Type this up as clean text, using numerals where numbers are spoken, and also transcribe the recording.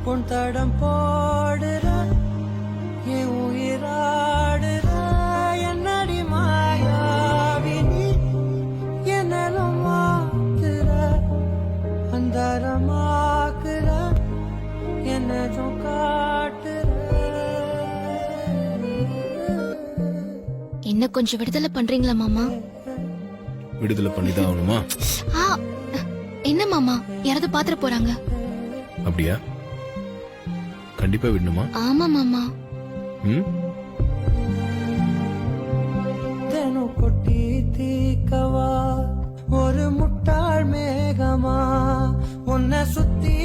பொன் தடம் போடுற என் உயிராடுற என்னடி மாயாவினி என்னலும் மாக்குற அந்தரமாக்குற என்னதும் காட்டுற. என்ன கொஞ்சம் விடுதலை பண்றீங்களா மாமா? விடுதலை பண்ணிதான் ஆகணுமா? என்ன மாமா, யாராவது பாத்திர போறாங்க? அப்படியா? கண்டிப்பா விடணுமா? ஆமா மாமா. தெனும் கொட்டி தீக்கவா ஒரு முட்டாள் மேகமா உன்னை சுத்தி